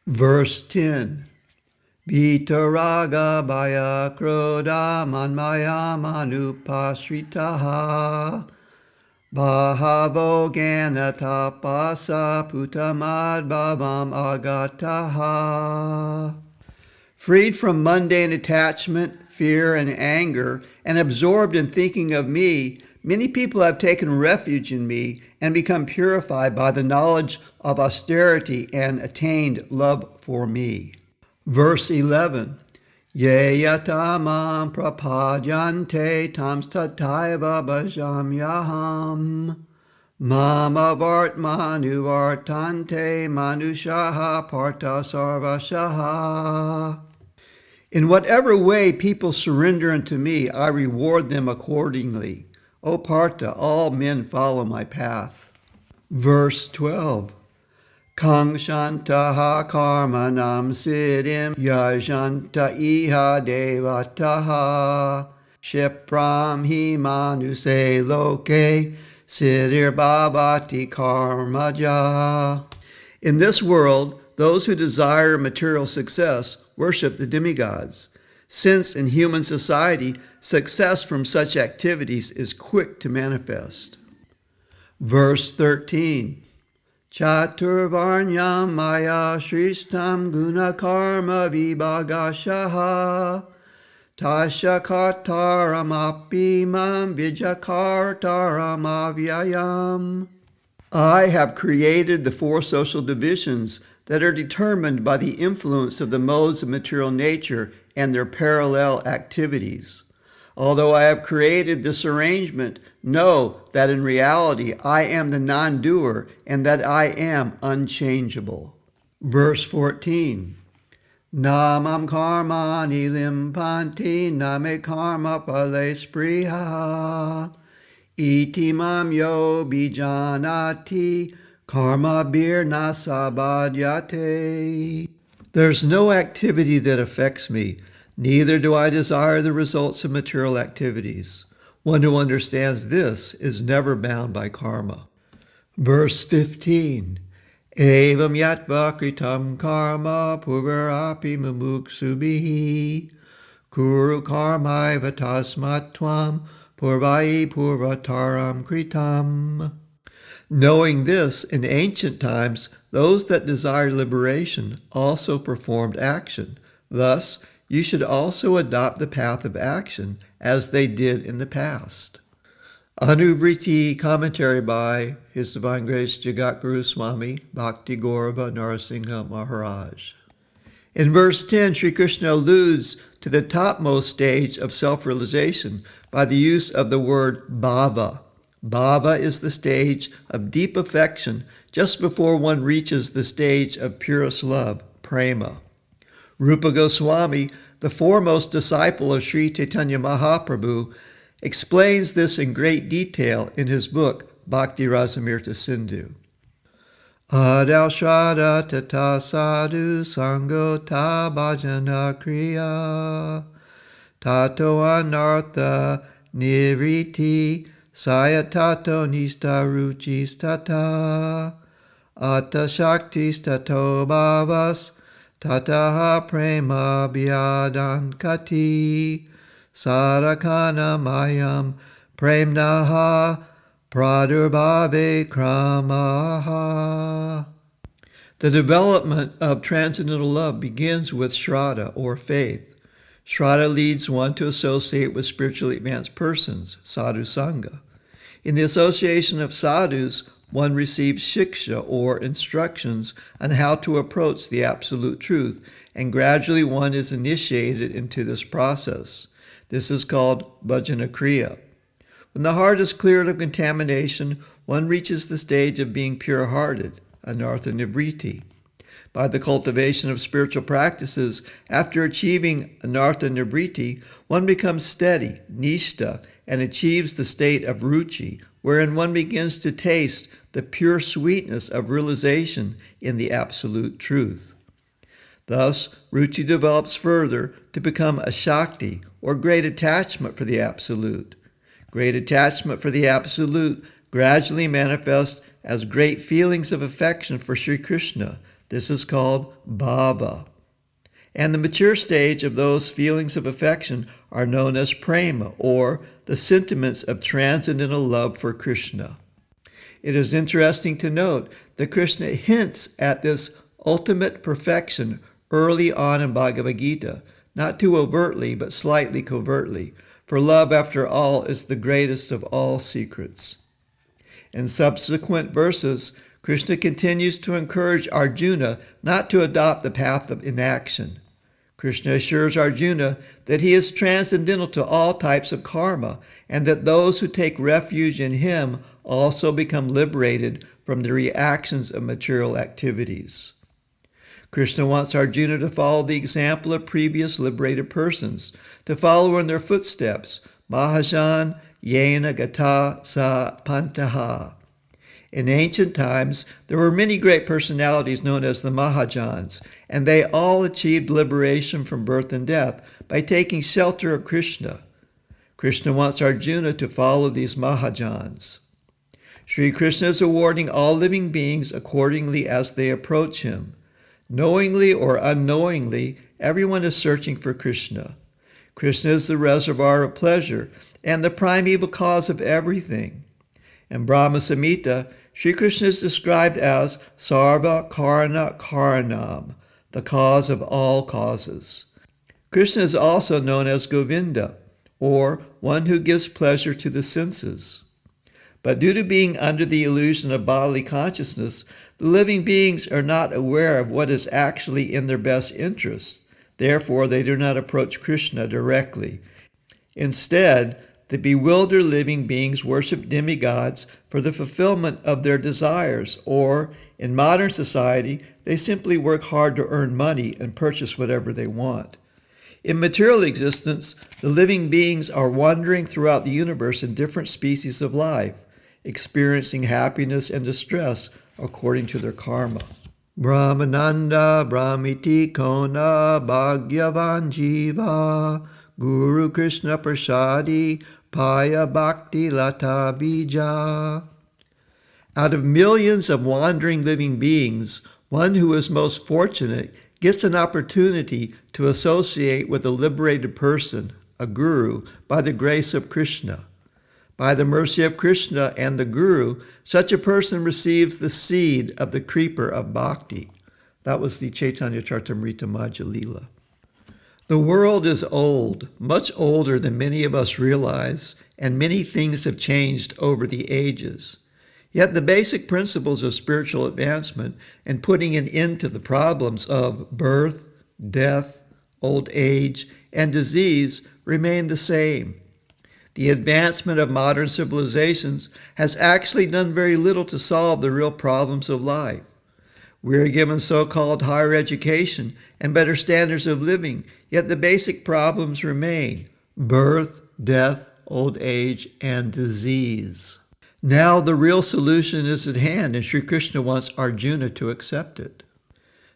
Verse 10. Vitaraga bhaya krodha manmaya manupasritaha bhavo gana tapasa putamad bhavam agataha. Freed from mundane attachment, fear, and anger, and absorbed in thinking of me, many people have taken refuge in me and become purified by the knowledge of austerity and attained love for me. Verse 11. Ye yatamam prapadyante tams tataiva bhajamyaham mama vartmanu vartante manushaha partha sarvashaha. In whatever way people surrender unto me, I reward them accordingly. O Partha, all men follow my path. Verse 12. Kang shantaha karmanam siddhim yajanta iha devataha shipram hi manuse loke siddhir bhavati karmaja. In this world, those who desire material success worship the demigods, since in human society, success from such activities is quick to manifest. Verse 13. Chaturvarnyam maya shristam guna karma vibhagashaha tasya kartaramapi mam vijakartaram avyayam. I have created the four social divisions that are determined by the influence of the modes of material nature and their parallel activities. Although I have created this arrangement, know that in reality I am the non-doer and that I am unchangeable. Verse 14. Namam karmani limpanti name karma pale spriha iti mam yo bijanati karma bir nasabadyate. There's no activity that affects me. Neither do I desire the results of material activities. One who understands this is never bound by karma. Verse 15. Evam yatva kritam karma purvarapi mumuksubihi kuru karmaiva tasmat tvam purvai purvataram kritam. Knowing this, in ancient times, those that desired liberation also performed action. Thus, you should also adopt the path of action as they did in the past. Anuvritti, commentary by His Divine Grace Jagad Swami, Bhakti Gaurava Narasingha Maharaja. In verse 10, Sri Krishna alludes to the topmost stage of self-realization by the use of the word bhava. Bhava is the stage of deep affection just before one reaches the stage of purest love, prema. Rupa Goswami, the foremost disciple of Sri Chaitanya Mahaprabhu, explains this in great detail in his book, Bhakti Rasamrita Sindhu. Adau Shraddha Tata Sadhu Sango Ta Bhajana Kriya Tato Anartha Niriti Sayatato Nista Ruchis Tata Atta Shaktis Tato Bhavas Tataha Prema Bhyadan Kati Sarakana Mayam Premnaha Pradurbhave Kramaha. The development of transcendental love begins with Shraddha, or faith. Shraddha leads one to associate with spiritually advanced persons, sadhu sangha. In the association of sadhus, one receives shiksha, or instructions, on how to approach the absolute truth, and gradually one is initiated into this process. This is called bhajana kriya. When the heart is cleared of contamination, one reaches the stage of being pure-hearted, anartha nivritti. By the cultivation of spiritual practices, after achieving anartha nivritti, one becomes steady, nishta, and achieves the state of ruchi, wherein one begins to taste the pure sweetness of realization in the absolute truth. Thus, ruchi develops further to become a shakti, or great attachment for the absolute. Great attachment for the absolute gradually manifests as great feelings of affection for Sri Krishna, This is called bhava. And the mature stage of those feelings of affection are known as prema, or the sentiments of transcendental love for Krishna. It is interesting to note that Krishna hints at this ultimate perfection early on in Bhagavad Gita, not too overtly, but slightly covertly, for love, after all, is the greatest of all secrets. In subsequent verses, Krishna continues to encourage Arjuna not to adopt the path of inaction. Krishna assures Arjuna that he is transcendental to all types of karma, and that those who take refuge in him also become liberated from the reactions of material activities. Krishna wants Arjuna to follow the example of previous liberated persons, to follow in their footsteps, Mahajan yena gata sa pantaha. In ancient times, there were many great personalities known as the Mahajans, and they all achieved liberation from birth and death by taking shelter of Krishna. Krishna wants Arjuna to follow these Mahajans. Sri Krishna is awarding all living beings accordingly as they approach him. Knowingly or unknowingly, everyone is searching for Krishna. Krishna is the reservoir of pleasure and the primeval cause of everything. In Brahma Samhita, Sri Krishna is described as Sarva Karana Karanam, the cause of all causes. Krishna is also known as Govinda, or one who gives pleasure to the senses. But due to being under the illusion of bodily consciousness, the living beings are not aware of what is actually in their best interests. Therefore, they do not approach Krishna directly. Instead, the bewildered living beings worship demigods for the fulfillment of their desires, or, in modern society, they simply work hard to earn money and purchase whatever they want. In material existence, the living beings are wandering throughout the universe in different species of life, experiencing happiness and distress according to their karma. Brahmananda Brahmiti Kona Bhagyavan Jiva Guru Krishna Prasadi Paya Bhakti Lata Bija. Out of millions of wandering living beings, one who is most fortunate gets an opportunity to associate with a liberated person, a guru, by the grace of Krishna. By the mercy of Krishna and the Guru, such a person receives the seed of the creeper of bhakti. That was the Chaitanya Charitamrita Madhya Lila. The world is old, much older than many of us realize, and many things have changed over the ages. Yet the basic principles of spiritual advancement and putting an end to the problems of birth, death, old age, and disease remain the same. The advancement of modern civilizations has actually done very little to solve the real problems of life. We are given so-called higher education and better standards of living, yet the basic problems remain: birth, death, old age, and disease. Now the real solution is at hand, and Sri Krishna wants Arjuna to accept it.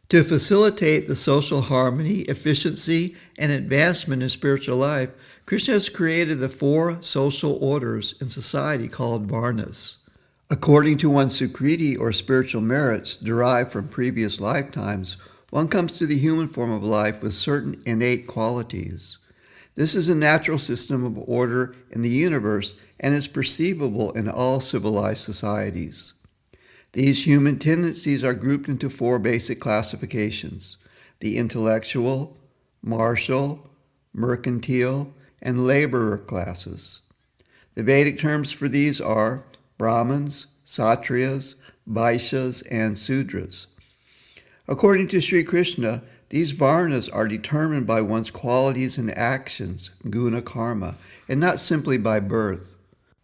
To facilitate the social harmony, efficiency, and advancement in spiritual life, Krishna has created the 4 social orders in society called varnas. According to one's sukriti, or spiritual merits derived from previous lifetimes, one comes to the human form of life with certain innate qualities. This is a natural system of order in the universe and is perceivable in all civilized societies. These human tendencies are grouped into 4 basic classifications: the intellectual, martial, mercantile, and laborer classes. The Vedic terms for these are Brahmins, Kshatriyas, Vaishyas, and Sudras. According to Sri Krishna, these varnas are determined by one's qualities and actions, guna karma, and not simply by birth.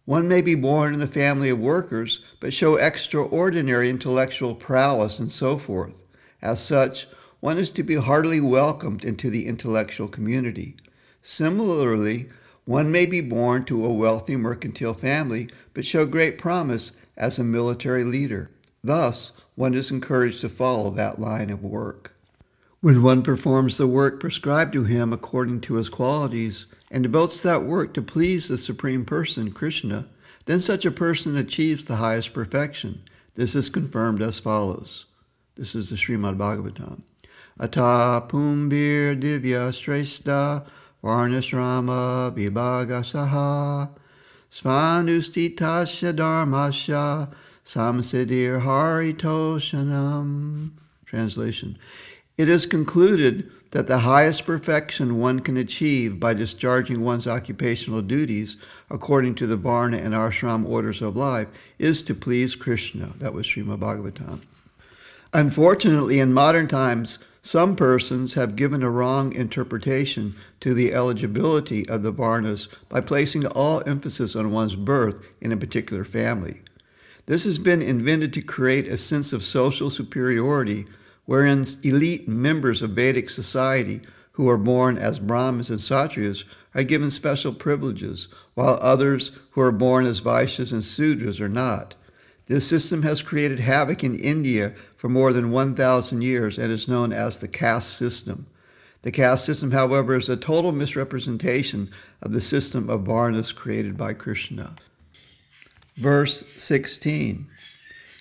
One may be born in the family of workers, but show extraordinary intellectual prowess and so forth. As such, one is to be heartily welcomed into the intellectual community. Similarly, one may be born to a wealthy mercantile family, but show great promise as a military leader. Thus, one is encouraged to follow that line of work. When one performs the work prescribed to him according to his qualities, and devotes that work to please the Supreme Person, Krishna, then such a person achieves the highest perfection. This is confirmed as follows. This is the Srimad Bhagavatam. Ata pumbir divya shrestha varnasrama vibhagasaha svanustitasya dharmasya samsiddhir haritoshanam. Translation. It is concluded that the highest perfection one can achieve by discharging one's occupational duties according to the Varna and Ashram orders of life is to please Krishna. That was Srimad Bhagavatam. Unfortunately, in modern times, some persons have given a wrong interpretation to the eligibility of the Varnas by placing all emphasis on one's birth in a particular family. This has been invented to create a sense of social superiority wherein elite members of Vedic society who are born as Brahmins and Kshatriyas are given special privileges, while others who are born as Vaishyas and Sudras are not. This system has created havoc in India for more than 1,000 years and is known as the caste system. The caste system, however, is a total misrepresentation of the system of Varnas created by Krishna. Verse 16.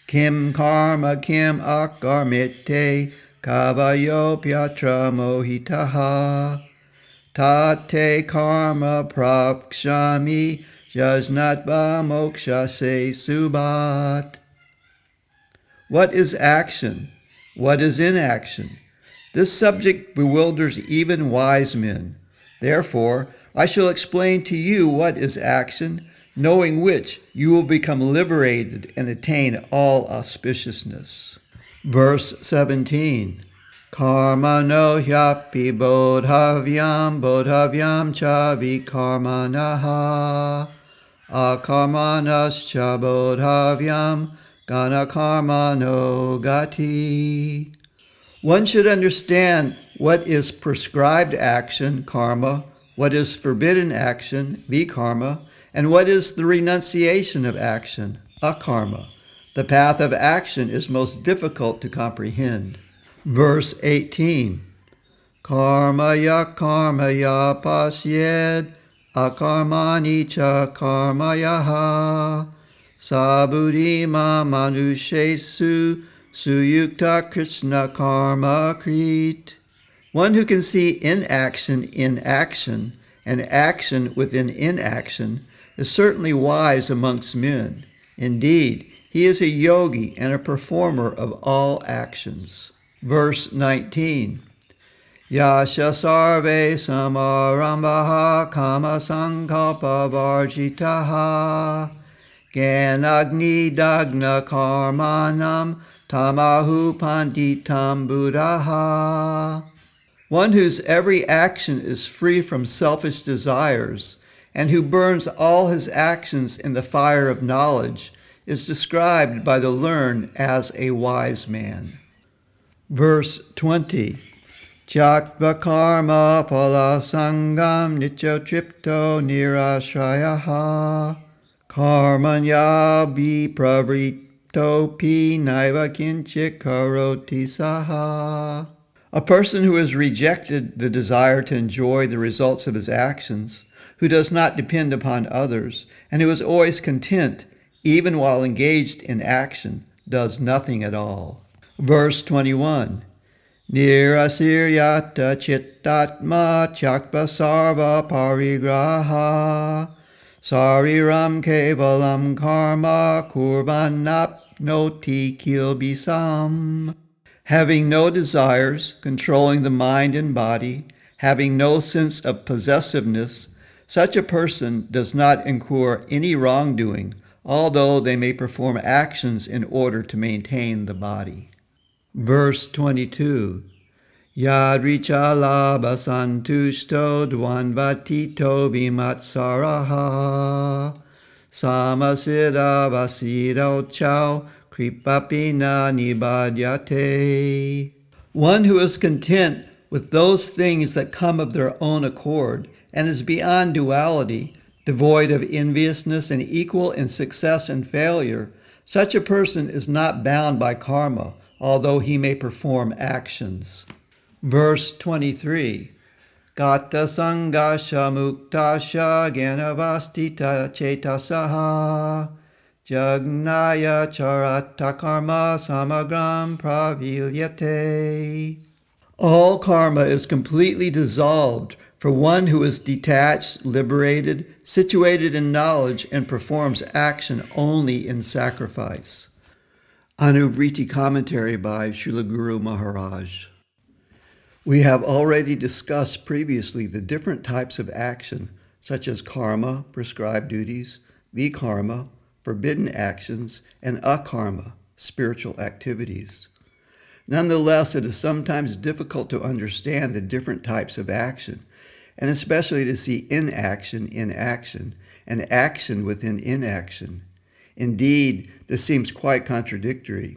Kim karma kim akarmite kavayopyatra mohitaha tate karma prakshami jajnatva moksha se subat. What is action? What is inaction? This subject bewilders even wise men. Therefore, I shall explain to you what is action, knowing which you will become liberated and attain all auspiciousness. Verse 17. Karma no hyapi bodhavyam cha vikarmanaha akarmanas cha bodhavyam gana karma no gati. One should understand what is prescribed action, karma, what is forbidden action, vikarma, and what is the renunciation of action, akarma. The path of action is most difficult to comprehend. Verse 18. Karmaya pasyed akarmani cha karmayaha sabudhima manushesu suyukta krishna karma krit. One who can see inaction in action and action within inaction is certainly wise amongst men. Indeed, he is a yogi and a performer of all actions. Verse 19. Yasha sarve samarambaha kama sankalpa varjitaha ganagni dagna karmanam tamahu panditam buddhaha. One whose every action is free from selfish desires and who burns all his actions in the fire of knowledge is described by the learned as a wise man. Verse 20. Tyaktva karma pala sangam nitya tripto nirashrayaha karmanya vipravrito pi naiva kinchit karoti saha. A person who has rejected the desire to enjoy the results of his actions, who does not depend upon others, and who is always content, even while engaged in action, does nothing at all. Verse 21. Nirasiryata chittatma chakva sarva parigraha sariram kevalam karma kurvanapnoti kilbisam. Having no desires, controlling the mind and body, having no sense of possessiveness, such a person does not incur any wrongdoing, although they may perform actions in order to maintain the body. Verse 22. Yadricha labha santushto dvanvatito vimatsaraha samasiddha vasiddho chau kripapina nibadyate. One who is content with those things that come of their own accord and is beyond duality, devoid of enviousness and equal in success and failure, such a person is not bound by karma, although he may perform actions. Verse 23. Gata sangasha muktasha ganavastita chetasaha Jagnaya charata karma samagram pravilyate. All karma is completely dissolved for one who is detached, liberated, situated in knowledge, and performs action only in sacrifice. Anuvritti commentary by Srila Guru Maharaj. We have already discussed previously the different types of action, such as karma, prescribed duties, vikarma, forbidden actions, and akarma, spiritual activities. Nonetheless, it is sometimes difficult to understand the different types of action, and especially to see inaction in action, and action within inaction. Indeed, this seems quite contradictory.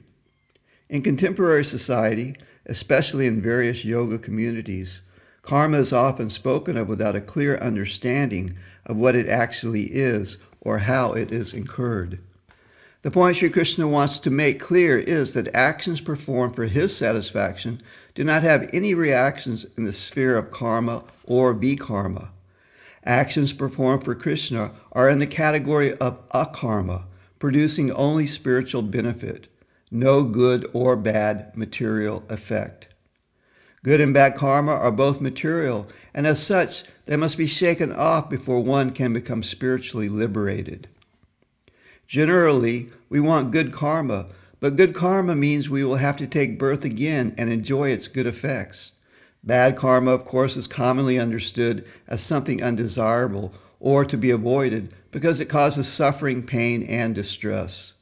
In contemporary society, especially in various yoga communities, karma is often spoken of without a clear understanding of what it actually is or how it is incurred. The point Sri Krishna wants to make clear is that actions performed for his satisfaction do not have any reactions in the sphere of karma or vikarma. Actions performed for Krishna are in the category of akarma, producing only spiritual benefit, no good or bad material effect. Good and bad karma are both material, and as such, they must be shaken off before one can become spiritually liberated. Generally, we want good karma, but good karma means we will have to take birth again and enjoy its good effects. Bad karma, of course, is commonly understood as something undesirable or to be avoided because it causes suffering, pain, and distress.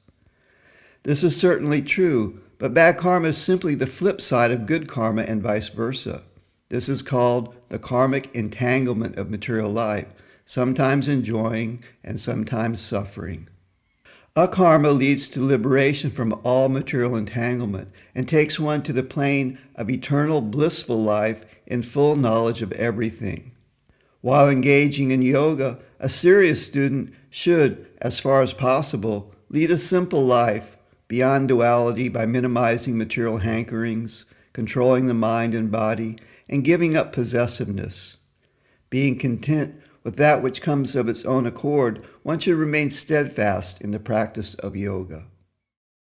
This is certainly true, but bad karma is simply the flip side of good karma and vice versa. This is called the karmic entanglement of material life, sometimes enjoying and sometimes suffering. Akarma leads to liberation from all material entanglement and takes one to the plane of eternal blissful life in full knowledge of everything. While engaging in yoga, a serious student should, as far as possible, lead a simple life beyond duality by minimizing material hankerings, controlling the mind and body, and giving up possessiveness. Being content with that which comes of its own accord, one should remain steadfast in the practice of yoga.